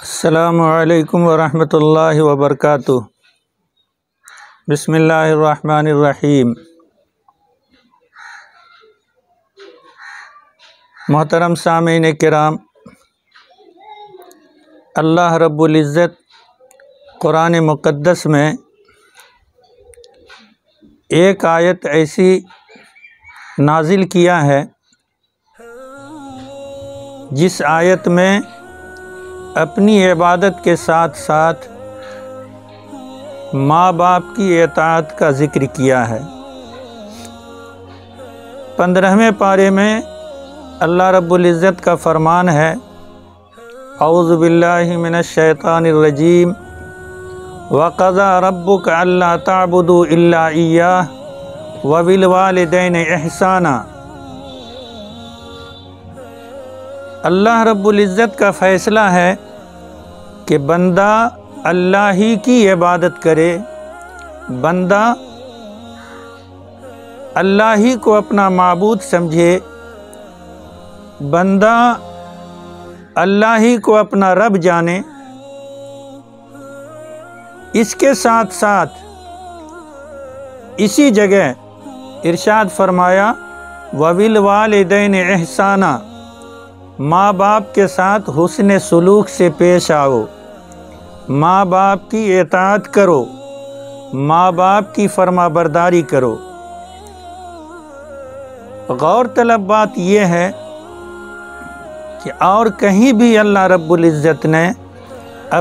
السلام علیکم ورحمۃ اللہ وبرکاتہ۔ بسم اللہ الرحمن الرحیم۔ محترم سامعین کرام، اللہ رب العزت قرآن مقدس میں ایک آیت ایسی نازل کیا ہے جس آیت میں اپنی عبادت کے ساتھ ساتھ ماں باپ کی اطاعت کا ذکر کیا ہے۔ 15ویں پارے میں اللہ رب العزت کا فرمان ہے، اعوذ باللہ من الشیطان الرجیم، وَقَضَىٰ رَبُّكَ أَلَّا تَعْبُدُوا إِلَّا إِيَّاهُ وَبِالْوَالِدَيْنِ إِحْسَانًا۔ اللہ رب العزت کا فیصلہ ہے کہ بندہ اللہ ہی کی عبادت کرے، بندہ اللہ ہی کو اپنا معبود سمجھے، بندہ اللہ ہی کو اپنا رب جانے۔ اس کے ساتھ ساتھ اسی جگہ ارشاد فرمایا، وَبِالْوَالِدَيْنِ إِحْسَانًا، ماں باپ کے ساتھ حسن سلوک سے پیش آؤ، ماں باپ کی اطاعت کرو، ماں باپ کی فرما برداری کرو۔ غور طلب بات یہ ہے کہ اور کہیں بھی اللہ رب العزت نے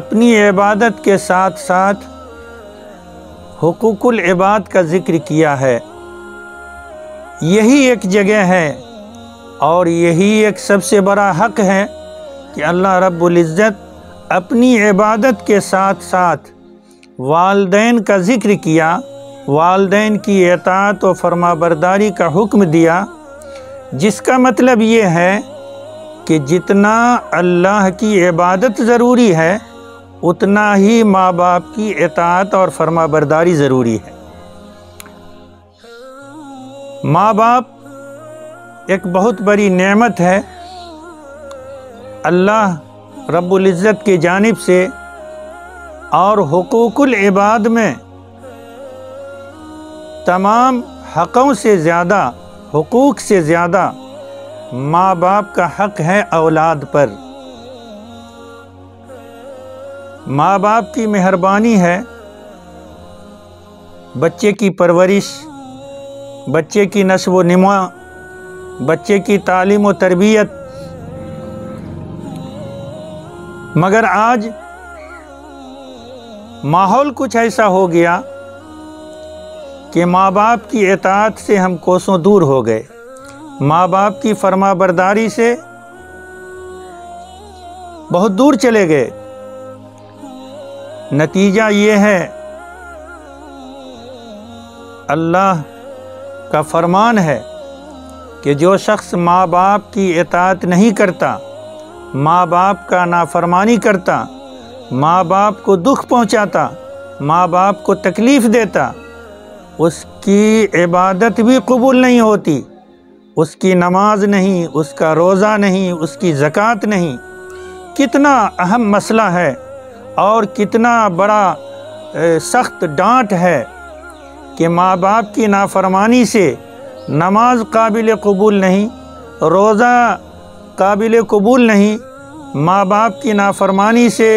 اپنی عبادت کے ساتھ ساتھ حقوق العباد کا ذکر کیا ہے۔ یہی ایک جگہ ہے اور یہی ایک سب سے بڑا حق ہے کہ اللہ رب العزت اپنی عبادت کے ساتھ ساتھ والدین کا ذکر کیا، والدین کی اطاعت و فرما برداری کا حکم دیا، جس کا مطلب یہ ہے کہ جتنا اللہ کی عبادت ضروری ہے اتنا ہی ماں باپ کی اطاعت اور فرما برداری ضروری ہے۔ ماں باپ ایک بہت بڑی نعمت ہے اللہ رب العزت کی جانب سے، اور حقوق العباد میں تمام حقوں سے زیادہ، حقوق سے زیادہ ماں باپ کا حق ہے اولاد پر۔ ماں باپ کی مہربانی ہے بچے کی پرورش، بچے کی نشو و نما، بچے کی تعلیم و تربیت۔ مگر آج ماحول کچھ ایسا ہو گیا کہ ماں باپ کی اطاعت سے ہم کوسوں دور ہو گئے، ماں باپ کی فرما برداری سے بہت دور چلے گئے۔ نتیجہ یہ ہے، اللہ کا فرمان ہے کہ جو شخص ماں باپ کی اطاعت نہیں کرتا، ماں باپ کا نافرمانی کرتا، ماں باپ کو دکھ پہنچاتا، ماں باپ کو تکلیف دیتا، اس کی عبادت بھی قبول نہیں ہوتی، اس کی نماز نہیں، اس کا روزہ نہیں، اس کی زکوٰۃ نہیں۔ کتنا اہم مسئلہ ہے اور کتنا بڑا سخت ڈانٹ ہے کہ ماں باپ کی نافرمانی سے نماز قابل قبول نہیں، روزہ قابل قبول نہیں، ماں باپ کی نافرمانی سے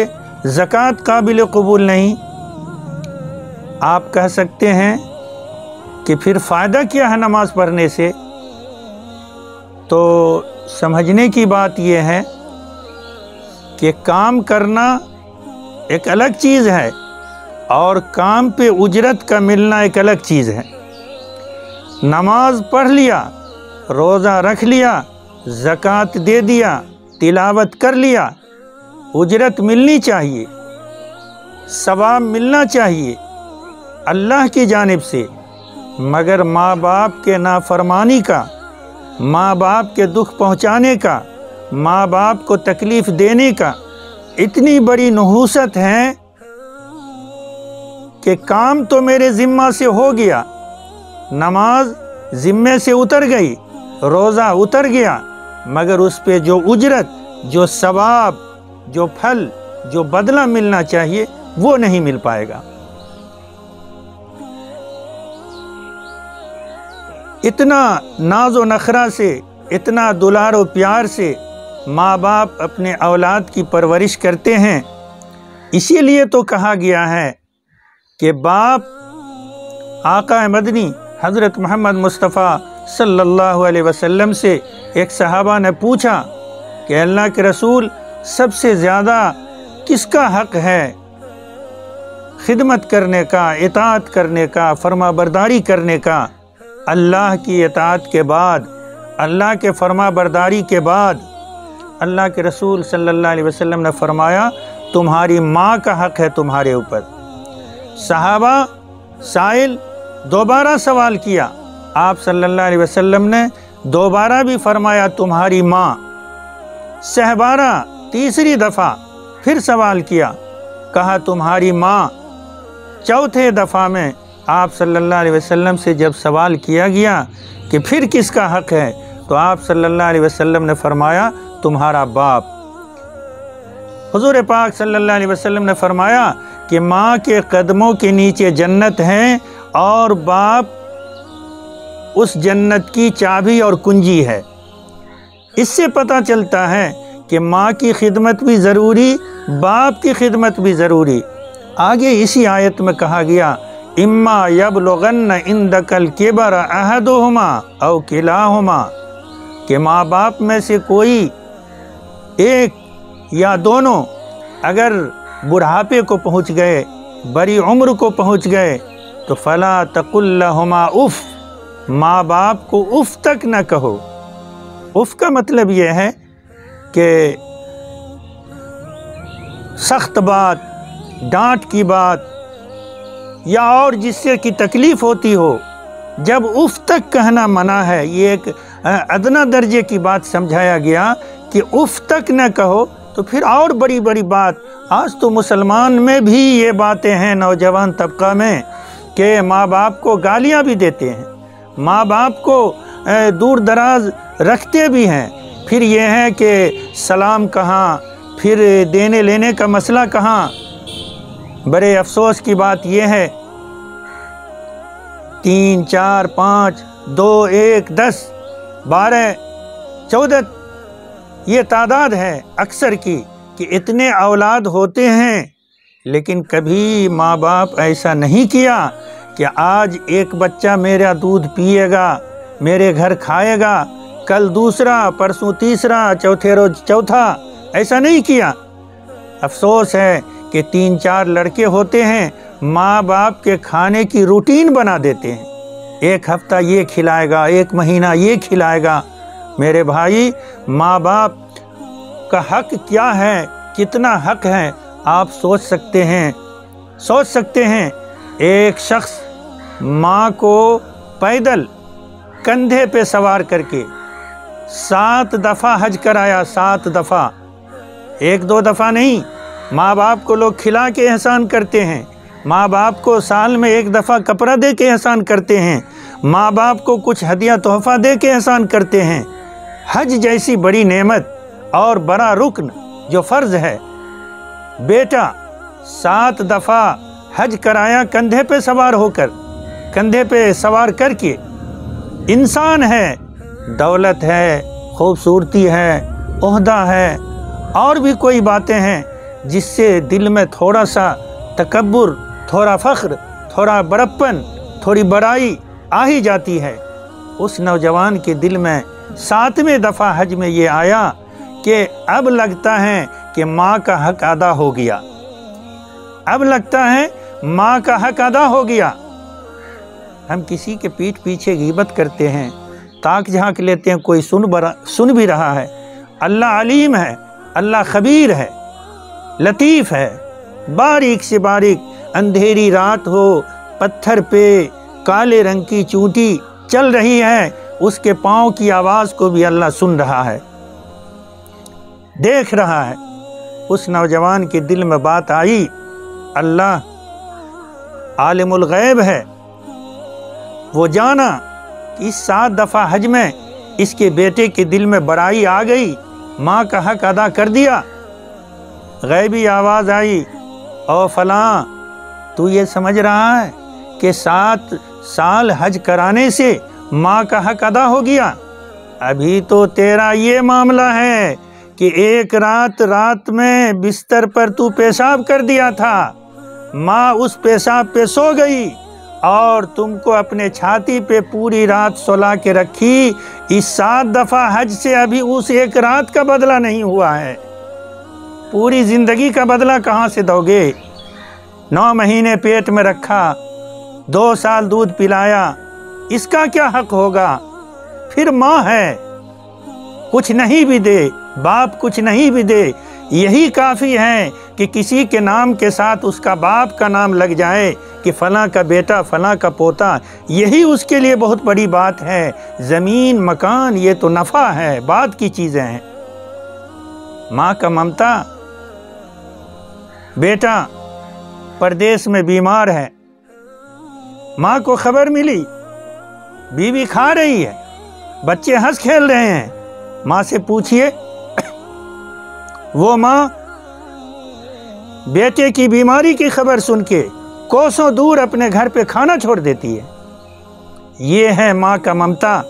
زکوٰۃ قابل قبول نہیں۔ آپ کہہ سکتے ہیں کہ پھر فائدہ کیا ہے نماز پڑھنے سے؟ تو سمجھنے کی بات یہ ہے کہ کام کرنا ایک الگ چیز ہے اور کام پہ اجرت کا ملنا ایک الگ چیز ہے۔ نماز پڑھ لیا، روزہ رکھ لیا، زکوٰۃ دے دیا، تلاوت کر لیا، اجرت ملنی چاہیے، ثواب ملنا چاہیے اللہ کی جانب سے۔ مگر ماں باپ کے نافرمانی کا، ماں باپ کے دکھ پہنچانے کا، ماں باپ کو تکلیف دینے کا اتنی بڑی نحوست ہے کہ کام تو میرے ذمہ سے ہو گیا، نماز ذمے سے اتر گئی، روزہ اتر گیا، مگر اس پہ جو اجرت، جو ثواب، جو پھل جو بدلہ ملنا چاہیے وہ نہیں مل پائے گا۔ اتنا ناز و نخرہ سے، اتنا دلار و پیار سے ماں باپ اپنے اولاد کی پرورش کرتے ہیں۔ اسی لیے تو کہا گیا ہے کہ باپ آقا مدنی حضرت محمد مصطفیٰ صلی اللہ علیہ وسلم سے ایک صحابہ نے پوچھا کہ اللہ کے رسول، سب سے زیادہ کس کا حق ہے خدمت کرنے کا، اطاعت کرنے کا، فرما برداری کرنے کا؟ اللہ کی اطاعت کے بعد، اللہ کے فرما برداری کے بعد اللہ کے رسول صلی اللہ علیہ وسلم نے فرمایا تمہاری ماں کا حق ہے تمہارے اوپر۔ صحابہ سائل دوبارہ سوال کیا، آپ صلی اللہ علیہ وسلم نے دوبارہ بھی فرمایا تمہاری ماں۔ سہبارہ تیسری دفعہ پھر سوال کیا، کہا تمہاری ماں۔ چوتھے دفعہ میں آپ صلی اللہ علیہ وسلم سے جب سوال کیا گیا کہ پھر کس کا حق ہے، تو آپ صلی اللہ علیہ وسلم نے فرمایا تمہارا باپ۔ حضور پاک صلی اللہ علیہ وسلم نے فرمایا کہ ماں کے قدموں کے نیچے جنت ہے اور باپ اس جنت کی چابی اور کنجی ہے۔ اس سے پتہ چلتا ہے کہ ماں کی خدمت بھی ضروری، باپ کی خدمت بھی ضروری۔ آگے اسی آیت میں کہا گیا اما یبلغن عندک الکبر احدہما او کلاہما، کہ ماں باپ میں سے کوئی ایک یا دونوں اگر بڑھاپے کو پہنچ گئے، بڑی عمر کو پہنچ گئے، تو فلا تقل لہما اف، ماں باپ کو اف تک نہ کہو۔ اف کا مطلب یہ ہے کہ سخت بات، ڈانٹ کی بات یا اور جس سے کی تکلیف ہوتی ہو، جب اف تک کہنا منع ہے، یہ ایک ادنا درجے کی بات سمجھایا گیا کہ اف تک نہ کہو، تو پھر اور بڑی بڑی بات۔ آج تو مسلمان میں بھی یہ باتیں ہیں، نوجوان طبقہ میں، کہ ماں باپ کو گالیاں بھی دیتے ہیں، ماں باپ کو دور دراز رکھتے بھی ہیں۔ پھر یہ ہے کہ سلام کہاں، پھر دینے لینے کا مسئلہ کہاں۔ بڑے افسوس کی بات یہ ہے 3 4 5 2 1 10 12 14 یہ تعداد ہے اکثر کی کہ اتنے اولاد ہوتے ہیں، لیکن کبھی ماں باپ ایسا نہیں کیا کہ آج ایک بچہ میرا دودھ پیے گا، میرے گھر کھائے گا، کل دوسرا، پرسوں تیسرا، چوتھے روز چوتھا، ایسا نہیں کیا۔ افسوس ہے کہ 3 4 لڑکے ہوتے ہیں، ماں باپ کے کھانے کی روٹین بنا دیتے ہیں، ایک ہفتہ یہ کھلائے گا، ایک مہینہ یہ کھلائے گا۔ میرے بھائی، ماں باپ کا حق کیا ہے، کتنا حق ہے، آپ سوچ سکتے ہیں۔ ایک شخص ماں کو پیدل کندھے پہ سوار کر کے 7 دفعہ حج کرایا، 7 دفعہ، 1 2 دفعہ نہیں۔ ماں باپ کو لوگ کھلا کے احسان کرتے ہیں، ماں باپ کو سال میں 1 دفعہ کپڑا دے کے احسان کرتے ہیں، ماں باپ کو کچھ ہدیہ تحفہ دے کے احسان کرتے ہیں۔ حج جیسی بڑی نعمت اور بڑا رکن جو فرض ہے، بیٹا 7 دفعہ حج کرایا کندھے پہ سوار ہو کر، کندھے پہ سوار کر کے۔ انسان ہے، دولت ہے، خوبصورتی ہے، عہدہ ہے، اور بھی کوئی باتیں ہیں جس سے دل میں تھوڑا سا تکبر، تھوڑا فخر، تھوڑا بڑپن، تھوڑی بڑائی آ ہی جاتی ہے۔ اس نوجوان کے دل میں 7ویں دفعہ حج میں یہ آیا کہ اب لگتا ہے کہ ماں کا حق ادا ہو گیا، اب لگتا ہے ماں کا حق ادا ہو گیا۔ ہم کسی کے پیٹھ پیچھے غیبت کرتے ہیں، تاک جھانک لیتے ہیں، کوئی سن بھی رہا ہے۔ اللہ علیم ہے، اللہ خبیر ہے، لطیف ہے، باریک سے باریک اندھیری رات ہو، پتھر پہ کالے رنگ کی چونٹی چل رہی ہے، اس کے پاؤں کی آواز کو بھی اللہ سن رہا ہے، دیکھ رہا ہے۔ اس نوجوان کے دل میں بات آئی، اللہ عالم الغیب ہے، وہ جانا کہ اس 7 دفعہ حج میں اس کے بیٹے کے دل میں بڑائی آ گئی، ماں کا حق ادا کر دیا۔ غیبی آواز آئی، او فلاں، تو یہ سمجھ رہا ہے کہ 7 سال حج کرانے سے ماں کا حق ادا ہو گیا؟ ابھی تو تیرا یہ معاملہ ہے کہ ایک رات میں بستر پر تو پیشاب کر دیا تھا، ماں اس پیشاب پہ سو گئی اور تم کو اپنے چھاتی پہ پوری رات سلا کے رکھی۔ اس 7 دفعہ حج سے ابھی اس ایک رات کا بدلہ نہیں ہوا ہے، پوری زندگی کا بدلہ کہاں سے دو گے؟ 9 مہینے پیٹ میں رکھا، 2 سال دودھ پلایا، اس کا کیا حق ہوگا؟ پھر ماں ہے، کچھ نہیں بھی دے، باپ کچھ نہیں بھی دے، یہی کافی ہے کہ کسی کے نام کے ساتھ اس کا باپ کا نام لگ جائے کہ فلاں کا بیٹا، فلاں کا پوتا، یہی اس کے لیے بہت بڑی بات ہے۔ زمین، مکان، یہ تو نفع ہے، بعد کی چیزیں ہیں۔ ماں کا ممتا، بیٹا پردیس میں بیمار ہے، ماں کو خبر ملی، بیوی کھا رہی ہے، بچے ہنس کھیل رہے ہیں، ماں سے پوچھئے، وہ ماں بیٹے کی بیماری کی خبر سن کے کوسوں دور اپنے گھر پہ کھانا چھوڑ دیتی ہے۔ یہ ہے ماں کا ممتا۔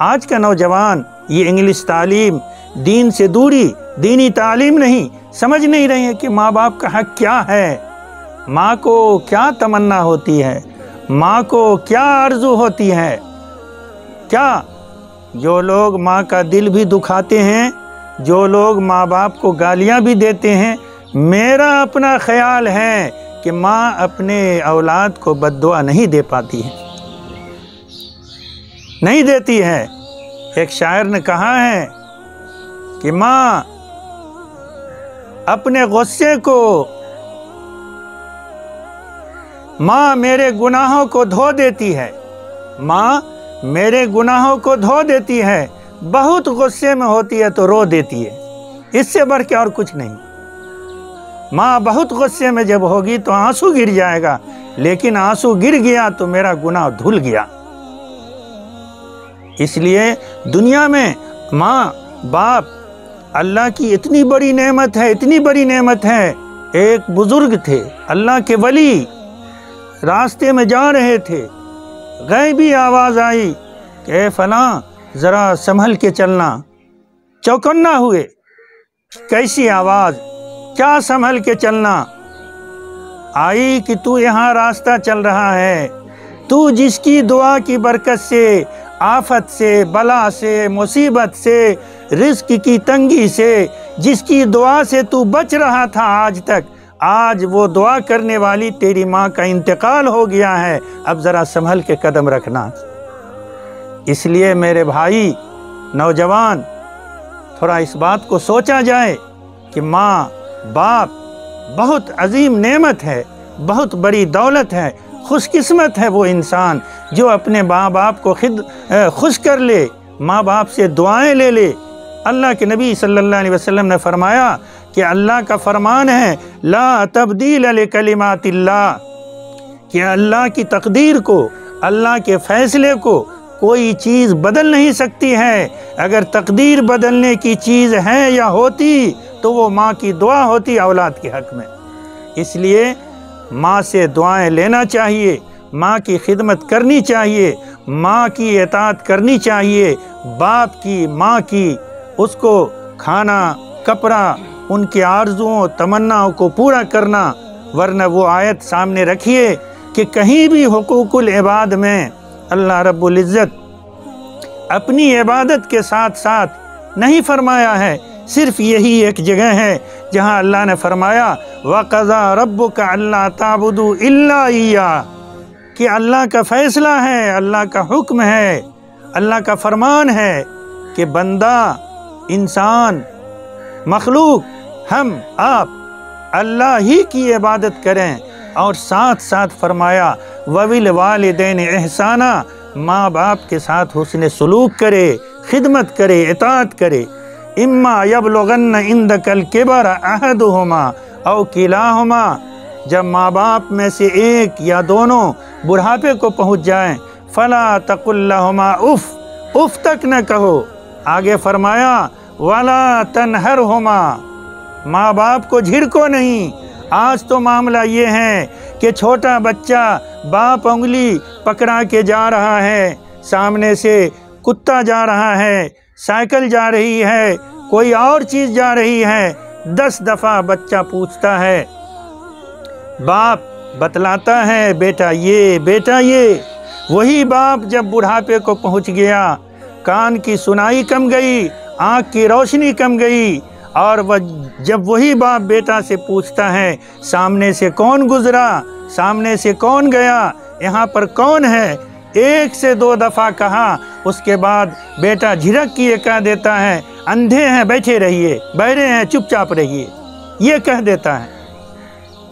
آج کا نوجوان یہ انگلش تعلیم، دین سے دوری، دینی تعلیم نہیں، سمجھ نہیں رہے ہیں کہ ماں باپ کا حق کیا ہے، ماں کو کیا تمنا ہوتی ہے، ماں کو کیا آرزو ہوتی ہے۔ کیا جو لوگ ماں کا دل بھی دکھاتے ہیں، جو لوگ ماں باپ کو گالیاں بھی دیتے ہیں، میرا اپنا خیال ہے کہ ماں اپنے اولاد کو بد دعا نہیں دے پاتی ہے، نہیں دیتی ہے۔ ایک شاعر نے کہا ہے کہ ماں اپنے غصے کو، ماں میرے گناہوں کو دھو دیتی ہے، ماں میرے گناہوں کو دھو دیتی ہے، بہت غصے میں ہوتی ہے تو رو دیتی ہے، اس سے بڑھ کے اور کچھ نہیں۔ ماں بہت غصے میں جب ہوگی تو آنسو گر جائے گا، لیکن آنسو گر گیا تو میرا گناہ دھل گیا۔ اس لیے دنیا میں ماں باپ اللہ کی اتنی بڑی نعمت ہے، اتنی بڑی نعمت ہے۔ ایک بزرگ تھے، اللہ کے ولی، راستے میں جا رہے تھے، غیبی آواز آئی کہ اے فلاں ذرا سنبھل کے چلنا۔ چوکنا ہوئے، کیسی آواز، کیا سنبھل کے چلنا؟ آئی کہ تو یہاں راستہ چل رہا ہے، تو جس کی دعا کی برکت سے آفت سے، بلا سے، مصیبت سے، رزق کی تنگی سے، جس کی دعا سے تو بچ رہا تھا آج تک، آج وہ دعا کرنے والی تیری ماں کا انتقال ہو گیا ہے، اب ذرا سنبھل کے قدم رکھنا۔ اس لیے میرے بھائی نوجوان، تھوڑا اس بات کو سوچا جائے کہ ماں باپ بہت عظیم نعمت ہے، بہت بڑی دولت ہے۔ خوش قسمت ہے وہ انسان جو اپنے ماں باپ کو خوش کر لے، ماں باپ سے دعائیں لے لے۔ اللہ کے نبی صلی اللہ علیہ وسلم نے فرمایا کہ اللہ کا فرمان ہے لا تبدیل لکلمات اللہ، کہ اللہ کی تقدیر کو، اللہ کے فیصلے کو کوئی چیز بدل نہیں سکتی ہے۔ اگر تقدیر بدلنے کی چیز ہے یا ہوتی تو وہ ماں کی دعا ہوتی اولاد کے حق میں۔ اس لیے ماں سے دعائیں لینا چاہیے، ماں کی خدمت کرنی چاہیے، ماں کی اطاعت کرنی چاہیے، باپ کی، ماں کی، اس کو کھانا کپڑا، ان کے آرزوؤں تمناؤں کو پورا کرنا۔ ورنہ وہ آیت سامنے رکھیے کہ کہیں بھی حقوق العباد میں اللہ رب العزت اپنی عبادت کے ساتھ ساتھ نہیں فرمایا ہے، صرف یہی ایک جگہ ہے جہاں اللہ نے فرمایا وَقَضَىٰ رَبُّكَ أَلَّا تَعْبُدُوا إِلَّا إِيَّاهُ، کہ اللہ کا فیصلہ ہے، اللہ کا حکم ہے، اللہ کا فرمان ہے کہ بندہ، انسان، مخلوق، ہم آپ اللہ ہی کی عبادت کریں، اور ساتھ ساتھ فرمایا وَبِالْوَالِدَيْنِ إِحْسَانًا، ماں باپ کے ساتھ حسن سلوک کرے، خدمت کرے، اطاعت کرے۔ اِمَّا يَبْلُغَنَّ عِندَكَ الْكِبَرَ أَحَدُهُمَا أَوْ كِلَاهُمَا، جب ماں باپ میں سے ایک یا دونوں بڑھاپے کو پہنچ جائیں، فَلَا تَقُلْ لَهُمَا اُف تک نہ کہو۔ آگے فرمایا وَلَا تَنْهَرْهُمَا، ماں باپ کو جھڑکو نہیں۔ آج تو معاملہ یہ ہے کہ چھوٹا بچہ باپ انگلی پکڑا کے جا رہا ہے، سامنے سے کتا جا رہا ہے، سائیکل جا رہی ہے، کوئی اور چیز جا رہی ہے، 10 دفعہ بچہ پوچھتا ہے، باپ بتلاتا ہے بیٹا یہ بیٹا یہ۔ وہی باپ جب بڑھاپے کو پہنچ گیا، کان کی سنائی کم گئی، آنکھ کی روشنی کم گئی، اور جب وہی باپ بیٹا سے پوچھتا ہے سامنے سے کون گزرا، سامنے سے کون گیا، یہاں پر کون ہے، 1 سے 2 دفعہ کہا، اس کے بعد بیٹا جھڑک کیے کہہ دیتا ہے اندھے ہیں بیٹھے رہیے، بہرے ہیں چپ چاپ رہیے، یہ کہہ دیتا ہے۔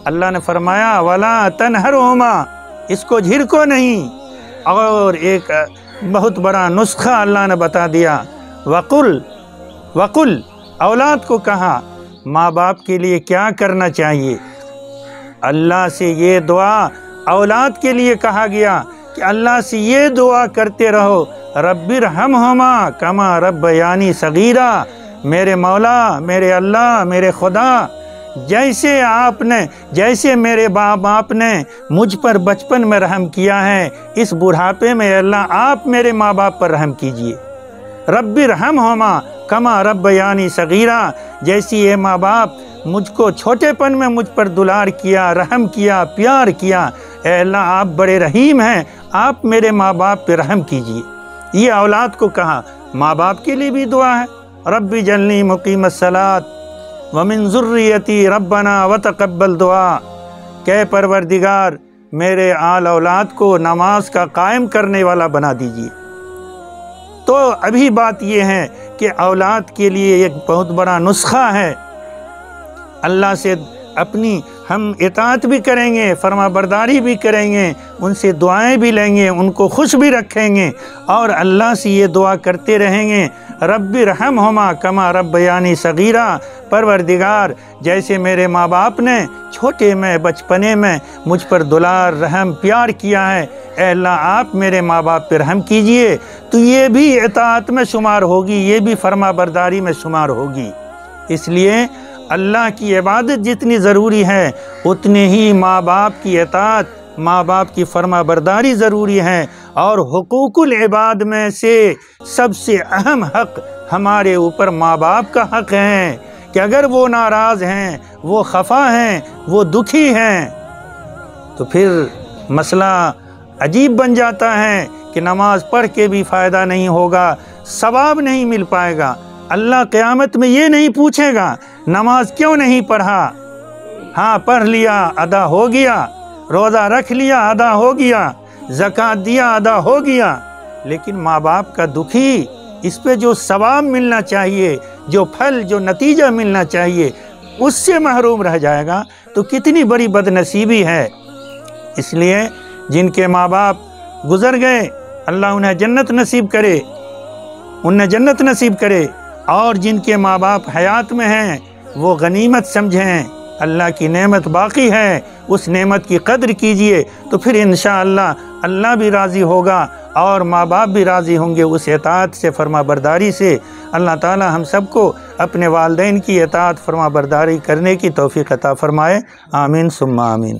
اللہ نے فرمایا وَلَا تَنْهَرْهُمَا، اس کو جھڑکو نہیں۔ اور ایک بہت بڑا نسخہ اللہ نے بتا دیا، وَقُلْ، اولاد کو کہا ماں باپ کے لیے کیا کرنا چاہیے۔ اللہ سے یہ دعا اولاد کے لیے کہا گیا کہ اللہ سے یہ دعا کرتے رہو، رب ارحمہما کما ربیانی صغیرا، میرے مولا، میرے اللہ، میرے خدا، جیسے میرے باپ نے مجھ پر بچپن میں رحم کیا ہے، اس بڑھاپے میں اللہ آپ میرے ماں باپ پر رحم کیجئے۔ رب ارحمہما کما ربیانی صغیرا، جیسی یہ ماں باپ مجھ کو چھوٹے پن میں مجھ پر دلار کیا، رحم کیا، پیار کیا، اے اللہ آپ بڑے رحیم ہیں، آپ میرے ماں باپ پہ رحم کیجئے۔ یہ اولاد کو کہا، ماں باپ کے لیے بھی دعا ہے، رب اجعلنی مقیم الصلاۃ ومن ذریتی ربنا وتقبل دعا، کہ پروردگار میرے آل اولاد کو نماز کا قائم کرنے والا بنا دیجئے۔ تو ابھی بات یہ ہے کہ اولاد کے لیے ایک بہت بڑا نسخہ ہے، اللہ سے اپنی ہم اطاعت بھی کریں گے، فرما برداری بھی کریں گے، ان سے دعائیں بھی لیں گے، ان کو خوش بھی رکھیں گے، اور اللہ سے یہ دعا کرتے رہیں گے رب ارحمہما کما ربیانی صغیرا، پروردگار جیسے میرے ماں باپ نے چھوٹے میں بچپنے میں مجھ پر دلار رحم پیار کیا ہے، اے اللہ آپ میرے ماں باپ پہ رحم کیجئے۔ تو یہ بھی اطاعت میں شمار ہوگی، یہ بھی فرما برداری میں شمار ہوگی۔ اس لیے اللہ کی عبادت جتنی ضروری ہے اتنے ہی ماں باپ کی اطاعت، ماں باپ کی فرما برداری ضروری ہے۔ اور حقوق العباد میں سے سب سے اہم حق ہمارے اوپر ماں باپ کا حق ہے کہ اگر وہ ناراض ہیں، وہ خفا ہیں، وہ دکھی ہیں، تو پھر مسئلہ عجیب بن جاتا ہے کہ نماز پڑھ کے بھی فائدہ نہیں ہوگا، ثواب نہیں مل پائے گا۔ اللہ قیامت میں یہ نہیں پوچھے گا نماز کیوں نہیں پڑھا، ہاں پڑھ لیا ادا ہو گیا، روزہ رکھ لیا ادا ہو گیا، زکوٰۃ دیا ادا ہو گیا، لیکن ماں باپ کا دکھی، اس پہ جو ثواب ملنا چاہیے، جو پھل، جو نتیجہ ملنا چاہیے، اس سے محروم رہ جائے گا، تو کتنی بڑی بد نصیبی ہے۔ اس لیے جن کے ماں باپ گزر گئے اللہ انہیں جنت نصیب کرے، انہیں جنت نصیب کرے، اور جن کے ماں باپ حیات میں ہیں وہ غنیمت سمجھیں، اللہ کی نعمت باقی ہے، اس نعمت کی قدر کیجئے، تو پھر انشاءاللہ اللہ بھی راضی ہوگا اور ماں باپ بھی راضی ہوں گے اس اطاعت سے، فرما برداری سے۔ اللہ تعالی ہم سب کو اپنے والدین کی اطاعت فرما برداری کرنے کی توفیق عطا فرمائے، آمین ثم آمین۔